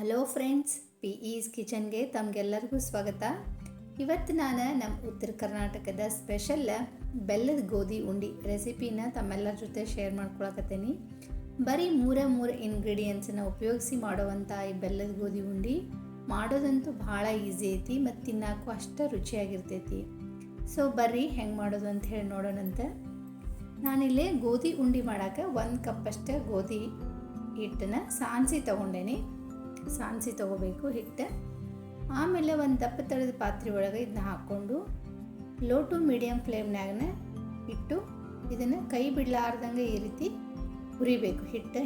Hello friends, P is ಕಿಚನ್ಗೆ ತಮಗೆಲ್ಲರಿಗೂ ಸ್ವಾಗತ. ಇವತ್ತು ನಾನು ನಮ್ಮ ಉತ್ತರ ಕರ್ನಾಟಕದ ಸ್ಪೆಷಲ್ ಬೆಲ್ಲದ ಗೋಧಿ ಉಂಡೆ ರೆಸಿಪಿನ ತಮ್ಮೆಲ್ಲರ ಜೊತೆ ಶೇರ್ ಮಾಡ್ಕೊಳಕತ್ತೀನಿ. ಬರೀ ಮೂರು ಇಂಗ್ರೀಡಿಯೆಂಟ್ಸನ್ನು ಉಪಯೋಗಿಸಿ ಮಾಡುವಂಥ ಈ ಬೆಲ್ಲದ ಗೋಧಿ ಉಂಡೆ ಮಾಡೋದಂತೂ ಭಾಳ ಈಸಿ ಐತಿ ಮತ್ತು ತಿನ್ನೋಕ್ಕೂ ಅಷ್ಟು ರುಚಿಯಾಗಿರ್ತೈತಿ. ಸೊ ಬರ್ರಿ ಹೆಂಗೆ ಮಾಡೋದು ಅಂತ ಹೇಳಿ ನೋಡೋಣಂತೆ. ನಾನಿಲ್ಲೇ ಗೋಧಿ ಉಂಡೆ ಮಾಡೋಕ್ಕೆ 1 ಕಪ್ಪಷ್ಟು ಗೋಧಿ ಹಿಟ್ಟನ್ನು ಸಾಣಿಸಿ ತೊಗೋಬೇಕು ಹಿಟ್ಟು. ಆಮೇಲೆ ಒಂದು ದಪ್ಪ ತಳದ ಪಾತ್ರೆ ಒಳಗೆ ಇದನ್ನ ಹಾಕ್ಕೊಂಡು ಲೋ ಟು ಮೀಡಿಯಮ್ ಫ್ಲೇಮ್ನಾಗನ ಇಟ್ಟು ಇದನ್ನು ಕೈ ಬಿಡಲಾರ್ದಂಗೆ ಈ ರೀತಿ ಹುರಿಬೇಕು.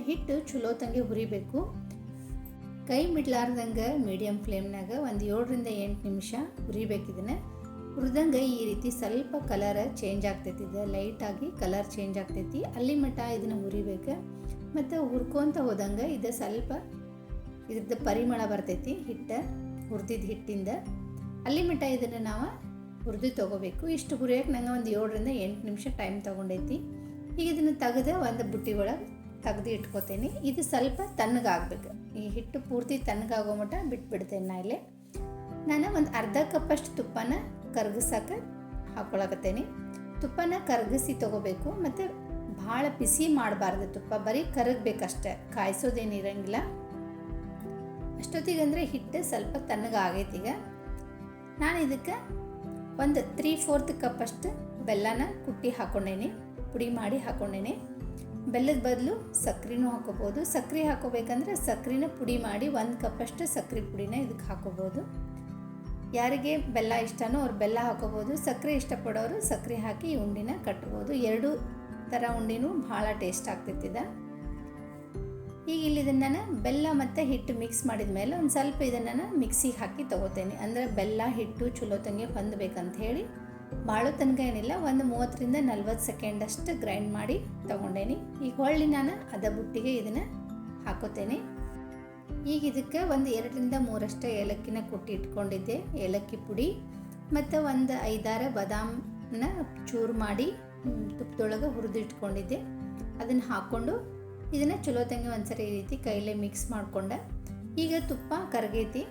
ಹಿಟ್ಟು ಚಲೋ ತಂಗೆ ಹುರಿಬೇಕು. ಕೈ ಬಿಡಲಾರ್ದಂಗೆ ಮೀಡಿಯಮ್ ಫ್ಲೇಮ್ನಾಗ ಒಂದು 7ರಿಂದ 8 ನಿಮಿಷ ಹುರಿಬೇಕು. ಇದನ್ನು ಹುರಿದಂಗೆ ಈ ರೀತಿ ಸ್ವಲ್ಪ ಕಲರ್ ಚೇಂಜ್ ಆಗ್ತೈತಿ. ಇದು ಲೈಟಾಗಿ ಕಲರ್ ಚೇಂಜ್ ಆಗ್ತೈತಿ. ಅಲ್ಲಿ ಮಟ್ಟ ಇದನ್ನು ಹುರಿಬೇಕು. ಮತ್ತು ಹುರ್ಕೊತ ಹೋದಂಗೆ ಇದು ಸ್ವಲ್ಪ ಇದ್ರದ್ದು ಪರಿಮಳ ಬರ್ತೈತಿ. ಹುರಿದಿದ್ದ ಹಿಟ್ಟಿಂದ ಅಲ್ಲಿ ಮಟ್ಟ ಇದನ್ನು ನಾವು ಹುರಿದು ತೊಗೋಬೇಕು. ಇಷ್ಟು ಹುರಿಯೋಕೆ ನಂಗೆ ಒಂದು 7ರಿಂದ 8 ನಿಮಿಷ ಟೈಮ್ ತೊಗೊಂಡೈತಿ. ಈಗ ಇದನ್ನು ತೆಗೆದು ಒಂದು ಬುಟ್ಟಿ ಒಳಗೆ ತೆಗೆದು ಇಟ್ಕೋತೇನೆ. ಇದು ಸ್ವಲ್ಪ ತಣ್ಣಗಾಗಬೇಕು. ಈ ಹಿಟ್ಟು ಪೂರ್ತಿ ತಣ್ಣಗಾಗೋ ಮಟ್ಟ ಬಿಟ್ಬಿಡ್ತೇನೆ. ನಾನು ಒಂದು ಅರ್ಧ ಕಪ್ಪಷ್ಟು ತುಪ್ಪನ ಕರಗಿಸೋಕೆ ಹಾಕ್ಕೊಳಕತ್ತೇನೆ. ತುಪ್ಪನ ಕರಗಿಸಿ ತೊಗೋಬೇಕು. ಮತ್ತು ಭಾಳ ಬಿಸಿ ಮಾಡಬಾರ್ದು. ತುಪ್ಪ ಬರೀ ಕರಗಬೇಕಷ್ಟೆ, ಕಾಯಿಸೋದೇನಿರಂಗಿಲ್ಲ. ಅಷ್ಟೊತ್ತಿಗಂದರೆ ಹಿಟ್ಟು ಸ್ವಲ್ಪ ತಣ್ಣಗಾಗೈತಿ. ಈಗ ನಾನು ಇದಕ್ಕೆ ಒಂದು 3/4 ಕಪ್ಪಷ್ಟು ಬೆಲ್ಲನ ಕುಟ್ಟಿ ಹಾಕ್ಕೊಂಡೇನೆ, ಪುಡಿ ಮಾಡಿ ಹಾಕ್ಕೊಂಡೇನೆ. ಬೆಲ್ಲದ ಬದಲು ಸಕ್ಕರೆನೂ ಹಾಕೋಬೋದು. ಸಕ್ಕರೆ ಹಾಕೋಬೇಕಂದ್ರೆ ಸಕ್ಕರೆನ ಪುಡಿ ಮಾಡಿ 1 ಕಪ್ಪಷ್ಟು ಸಕ್ಕರೆ ಪುಡಿನ ಇದಕ್ಕೆ ಹಾಕೋಬೋದು. ಯಾರಿಗೆ ಬೆಲ್ಲ ಇಷ್ಟನೋ ಅವ್ರು ಬೆಲ್ಲ ಹಾಕೋಬೋದು. ಸಕ್ಕರೆ ಇಷ್ಟಪಡೋರು ಸಕ್ಕರೆ ಹಾಕಿ ಈ ಉಂಡಿನ ಕಟ್ಬೋದು. 2 ಥರ ಉಂಡಿನೂ ಭಾಳ ಟೇಸ್ಟ್ ಆಗ್ತೈತಿದೆ. ಈಗ ಇಲ್ಲಿ ಇದನ್ನು ನಾನು ಬೆಲ್ಲ ಮತ್ತು ಹಿಟ್ಟು ಮಿಕ್ಸ್ ಮಾಡಿದ ಮೇಲೆ ಒಂದು ಸ್ವಲ್ಪ ಇದನ್ನು ಮಿಕ್ಸಿಗೆ ಹಾಕಿ ತೊಗೋತೇನೆ. ಅಂದರೆ ಬೆಲ್ಲ ಹಿಟ್ಟು ಚಲೋ ತಂಗೆ ಹೊಂದಬೇಕಂತ ಹೇಳಿ ಭಾಳ ತನಕ ಏನಿಲ್ಲ, ಒಂದು 30ರಿಂದ 40 ಸೆಕೆಂಡಷ್ಟು ಗ್ರೈಂಡ್ ಮಾಡಿ ತೊಗೊಂಡೇನಿ. ಈಗ ಹೊಳ್ಳಿ ನಾನು ಅದ ಬುಟ್ಟಿಗೆ ಇದನ್ನು ಹಾಕೋತೇನೆ. ಈಗ ಇದಕ್ಕೆ ಒಂದು 2ರಿಂದ 3 ಏಲಕ್ಕಿನ ಕುಟ್ಟಿ ಇಟ್ಕೊಂಡಿದ್ದೆ, ಏಲಕ್ಕಿ ಪುಡಿ, ಮತ್ತು ಒಂದು 5-6 ಬಾದಾಮನ್ನ ಚೂರು ಮಾಡಿ ತುಪ್ಪದೊಳಗೆ ಹುರಿದು ಇಟ್ಕೊಂಡಿದ್ದೆ. ಅದನ್ನು ಹಾಕ್ಕೊಂಡು ಇದನ್ನು ಚಲೋ ತಂಗಿ ಒಂದ್ಸರಿ ಈ ರೀತಿ ಕೈಲೇ ಮಿಕ್ಸ್ ಮಾಡ್ಕೊಂಡೆ. ಈಗ ತುಪ್ಪ ಕರಗೈತಿ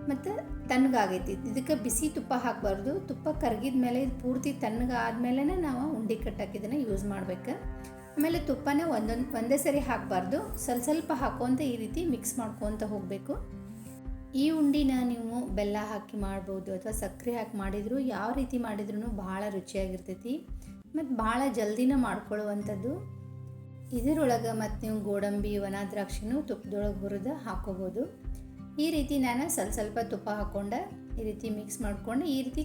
ಮತ್ತು ತಣ್ಣಗಾಗೈತಿ. ಇದಕ್ಕೆ ಬಿಸಿ ತುಪ್ಪ ಹಾಕಬಾರ್ದು. ತುಪ್ಪ ಕರಗಿದ ಮೇಲೆ ಇದು ಪೂರ್ತಿ ತಣ್ಣಗಾದ್ಮೇಲೆ ನಾವು ಉಂಡೆ ಕಟ್ಟಕ್ಕೆ ಇದನ್ನು ಯೂಸ್ ಮಾಡ್ಬೇಕು. ಆಮೇಲೆ ತುಪ್ಪನ ಒಂದೇ ಸರಿ ಹಾಕಬಾರ್ದು, ಸ್ವಲ್ಪ ಹಾಕೋಂತ ಈ ರೀತಿ ಮಿಕ್ಸ್ ಮಾಡ್ಕೊತ ಹೋಗಬೇಕು. ಈ ಉಂಡಿನ ನೀವು ಬೆಲ್ಲ ಹಾಕಿ ಮಾಡ್ಬೋದು ಅಥವಾ ಸಕ್ಕರೆ ಹಾಕಿ ಮಾಡಿದ್ರು, ಯಾವ ರೀತಿ ಮಾಡಿದ್ರೂ ಭಾಳ ರುಚಿಯಾಗಿರ್ತೈತಿ ಮತ್ತು ಭಾಳ ಜಲ್ದಿನ ಮಾಡ್ಕೊಳ್ಳುವಂಥದ್ದು. ಇದರೊಳಗೆ ಮತ್ತು ನೀವು ಗೋಡಂಬಿ, ಒಣ ದ್ರಾಕ್ಷಿನೂ ತುಪ್ಪದೊಳಗೆ ಹುರಿದು ಹಾಕೋಬೋದು. ಈ ರೀತಿ ನಾನು ಸ್ವಲ್ಪ ತುಪ್ಪ ಹಾಕ್ಕೊಂಡೆ ಈ ರೀತಿ ಮಿಕ್ಸ್ ಮಾಡ್ಕೊಂಡು ಈ ರೀತಿ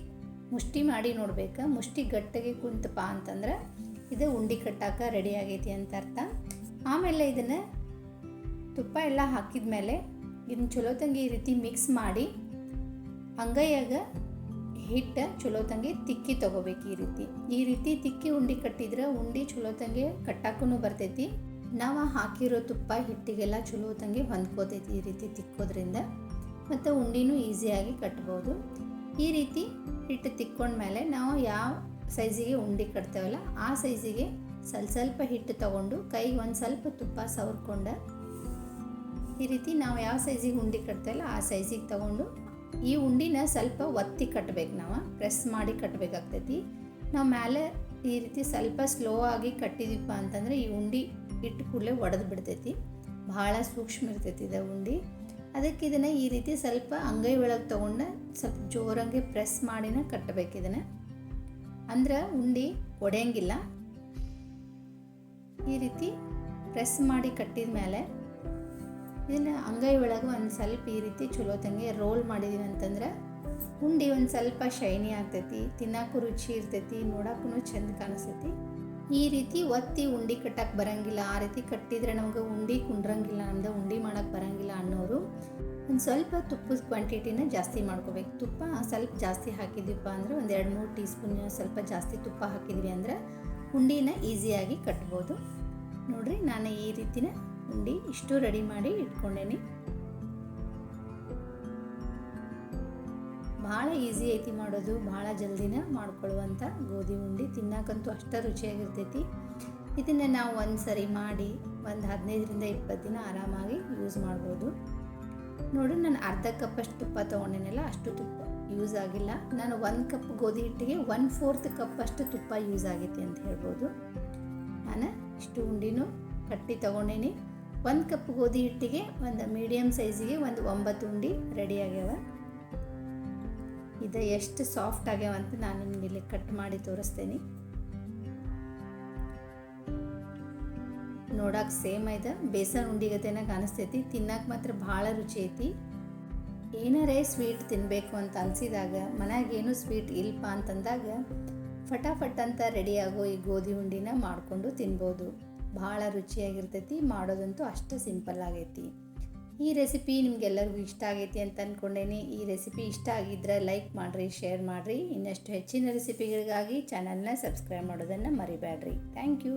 ಮುಷ್ಟಿ ಮಾಡಿ ನೋಡ್ಬೇಕು. ಮುಷ್ಟಿ ಗಟ್ಟಿಗೆ ಕುಂತಪ್ಪ ಅಂತಂದ್ರೆ ಇದು ಉಂಡೆ ಕಟ್ಟಾಕ ರೆಡಿ ಆಗೈತಿ ಅಂತ ಅರ್ಥ. ಆಮೇಲೆ ಇದನ್ನು ತುಪ್ಪ ಎಲ್ಲ ಹಾಕಿದ ಮೇಲೆ ಇದನ್ನ ಚಲೋ ತಂಗಿ ಈ ರೀತಿ ಮಿಕ್ಸ್ ಮಾಡಿ ಅಂಗೈಯಾಗ ಹಿಟ್ಟು ಚಲೋ ತಂಗಿ ತಿಕ್ಕಿ ತೊಗೋಬೇಕು. ಈ ರೀತಿ ತಿಕ್ಕಿ ಉಂಡೆ ಕಟ್ಟಿದ್ರೆ ಉಂಡೆ ಚಲೋ ತಂಗಿ ಕಟ್ಟಾಕೂ ಬರ್ತೈತಿ. ನಾವು ಹಾಕಿರೋ ತುಪ್ಪ ಹಿಟ್ಟಿಗೆಲ್ಲ ಚಲೋ ತಂಗಿ ಹೊಂದ್ಕೋತೈತಿ ಈ ರೀತಿ ತಿಕ್ಕೋದ್ರಿಂದ. ಮತ್ತು ಉಂಡಿನೂ ಈಸಿಯಾಗಿ ಕಟ್ಬೋದು. ಈ ರೀತಿ ಹಿಟ್ಟು ತಿಕ್ಕೊಂಡ್ಮೇಲೆ ನಾವು ಯಾವ ಸೈಜಿಗೆ ಉಂಡೆ ಕಟ್ತೇವಲ್ಲ ಆ ಸೈಜಿಗೆ ಸ್ವಲ್ಪ ಹಿಟ್ಟು ತೊಗೊಂಡು ಕೈಗೆ ಒಂದು ಸ್ವಲ್ಪ ತುಪ್ಪ ಸವರ್ಕೊಂಡು ಈ ರೀತಿ ನಾವು ಯಾವ ಸೈಜಿಗೆ ಉಂಡೆ ಕಟ್ತೇವಲ್ಲ ಆ ಸೈಜಿಗೆ ತೊಗೊಂಡು ಈ ಉಂಡಿನ ಸ್ವಲ್ಪ ಒತ್ತಿ ಕಟ್ಟಬೇಕು. ನಾವು ಪ್ರೆಸ್ ಮಾಡಿ ಕಟ್ಟಬೇಕಾಗ್ತೈತಿ. ನಾವು ಮೇಲೆ ಈ ರೀತಿ ಸ್ವಲ್ಪ ಸ್ಲೋ ಆಗಿ ಕಟ್ಟಿದೀಪ ಅಂತಂದರೆ ಈ ಉಂಡೆ ಇಟ್ಟು ಕೂಡಲೇ ಒಡೆದು ಬಿಡ್ತೈತಿ. ಭಾಳ ಸೂಕ್ಷ್ಮ ಇರ್ತೈತಿ ಇದು ಉಂಡೆ. ಅದಕ್ಕೆ ಇದನ್ನು ಈ ರೀತಿ ಸ್ವಲ್ಪ ಅಂಗೈ ಒಳಗೆ ತೊಗೊಂಡು ಸ್ವಲ್ಪ ಜೋರಂಗೆ ಪ್ರೆಸ್ ಮಾಡಿನ ಕಟ್ಟಬೇಕು. ಇದನ್ನು ಅಂದ್ರೆ ಉಂಡೆ ಒಡೆಯಂಗಿಲ್ಲ. ಈ ರೀತಿ ಪ್ರೆಸ್ ಮಾಡಿ ಕಟ್ಟಿದ ಮೇಲೆ ಇದನ್ನು ಅಂಗೈ ಒಳಗೆ ಒಂದು ಸ್ವಲ್ಪ ಈ ರೀತಿ ಚಲೋ ತಂಗೆ ರೋಲ್ ಮಾಡಿದೀವಿ ಅಂತಂದ್ರೆ ಉಂಡೆ ಒಂದು ಸ್ವಲ್ಪ ಶೈನಿ ಆಗ್ತೈತಿ, ತಿನ್ನೋಕ್ಕೂ ರುಚಿ ಇರ್ತೈತಿ, ನೋಡೋಕ್ಕೂ ಚೆಂದ ಕಾಣಿಸ್ತೈತಿ. ಈ ರೀತಿ ಒತ್ತಿ ಉಂಡೆ ಕಟ್ಟಕ್ಕೆ ಬರೋಂಗಿಲ್ಲ, ಆ ರೀತಿ ಕಟ್ಟಿದ್ರೆ ನಮ್ಗೆ ಉಂಡೆ ಕುಂಡ್ರಂಗಿಲ್ಲ, ನಮ್ದು ಉಂಡೆ ಮಾಡೋಕ್ಕೆ ಬರೋಂಗಿಲ್ಲ ಅನ್ನೋರು ಒಂದು ಸ್ವಲ್ಪ ತುಪ್ಪದ ಕ್ವಾಂಟಿಟಿನ ಜಾಸ್ತಿ ಮಾಡ್ಕೋಬೇಕು. ತುಪ್ಪ ಸ್ವಲ್ಪ ಜಾಸ್ತಿ ಹಾಕಿದ್ವಿಪ್ಪ ಅಂದರೆ ಒಂದು 2-3 ಟೀ ಸ್ಪೂನ್ ಸ್ವಲ್ಪ ಜಾಸ್ತಿ ತುಪ್ಪ ಹಾಕಿದ್ವಿ ಅಂದ್ರೆ ಉಂಡಿನ ಈಸಿಯಾಗಿ ಕಟ್ಬೋದು. ನೋಡಿರಿ, ನಾನು ಈ ರೀತಿನ ಉಂಡೆ ಇಷ್ಟು ರೆಡಿ ಮಾಡಿ ಇಟ್ಕೊಂಡೇನಿ. ಭಾಳ ಈಸಿ ಐತಿ ಮಾಡೋದು, ಭಾಳ ಜಲ್ದಿನ ಮಾಡ್ಕೊಳ್ಳುವಂಥ ಗೋಧಿ ಉಂಡೆ. ತಿನ್ನಕ್ಕಂತೂ ಅಷ್ಟು ರುಚಿಯಾಗಿರ್ತೈತಿ. ಇದನ್ನು ನಾವು ಒಂದು ಸರಿ ಮಾಡಿ ಒಂದು 15ರಿಂದ 20 ದಿನ ಆರಾಮಾಗಿ ಯೂಸ್ ಮಾಡ್ಬೋದು. ನೋಡಿ ನಾನು ಅರ್ಧ ಕಪ್ಪಷ್ಟು ತುಪ್ಪ ತೊಗೊಂಡಿನಲ್ಲ, ಅಷ್ಟು ತುಪ್ಪ ಯೂಸ್ ಆಗಿಲ್ಲ. ನಾನು 1 ಕಪ್ ಗೋಧಿ ಹಿಟ್ಟಿಗೆ 1/4 ಕಪ್ಪಷ್ಟು ತುಪ್ಪ ಯೂಸ್ ಆಗೈತಿ ಅಂತ ಹೇಳ್ಬೋದು. ನಾನು ಇಷ್ಟು ಉಂಡಿನೂ ಕಟ್ಟಿ ತೊಗೊಂಡೀನಿ. 1 ಕಪ್ ಗೋಧಿ ಹಿಟ್ಟಿಗೆ ಒಂದು ಮೀಡಿಯಮ್ ಸೈಜಿಗೆ ಒಂದು 9 ಉಂಡೆ ರೆಡಿ ಆಗ್ಯಾವ. ಇದು ಎಷ್ಟು ಸಾಫ್ಟ್ ಆಗ್ಯಾವ ಅಂತ ನಾನು ನಿಮಗೆ ಇಲ್ಲಿ ಕಟ್ ಮಾಡಿ ತೋರಿಸ್ತೇನೆ. ನೋಡಕ್ಕೆ ಸೇಮ್ ಐತೆ, ಬೇಸನ್ ಉಂಡಿಗತೆನ ಕಾಣಿಸ್ತೈತಿ. ತಿನ್ನಕ್ಕೆ ಮಾತ್ರ ಭಾಳ ರುಚಿ ಐತಿ. ಏನಾರೇ ಸ್ವೀಟ್ ತಿನ್ನಬೇಕು ಅಂತ ಅನಿಸಿದಾಗ, ಮನೆಯಾಗೇನು ಸ್ವೀಟ್ ಇಲ್ಪ ಅಂತಂದಾಗ ಫಟಾಫಟ್ ಅಂತ ರೆಡಿಯಾಗೋ ಈ ಗೋಧಿ ಉಂಡಿನ ಮಾಡಿಕೊಂಡು ತಿನ್ಬೋದು. ಭಾಳ ರುಚಿಯಾಗಿರ್ತೈತಿ. ಮಾಡೋದಂತೂ ಅಷ್ಟು ಸಿಂಪಲ್ ಆಗೈತಿ. ಈ ರೆಸಿಪಿ ನಿಮಗೆಲ್ಲರಿಗೂ ಇಷ್ಟ ಆಗೈತಿ ಅಂತ ಅಂದ್ಕೊಂಡೇನಿ. ಈ ರೆಸಿಪಿ ಇಷ್ಟ ಆಗಿದ್ದರೆ ಲೈಕ್ ಮಾಡಿರಿ, ಶೇರ್ ಮಾಡಿರಿ. ಇನ್ನಷ್ಟು ಹೆಚ್ಚಿನ ರೆಸಿಪಿಗಳಿಗಾಗಿ ಚಾನಲ್ನ ಸಬ್ಸ್ಕ್ರೈಬ್ ಮಾಡೋದನ್ನು ಮರಿಬೇಡ್ರಿ. Thank you.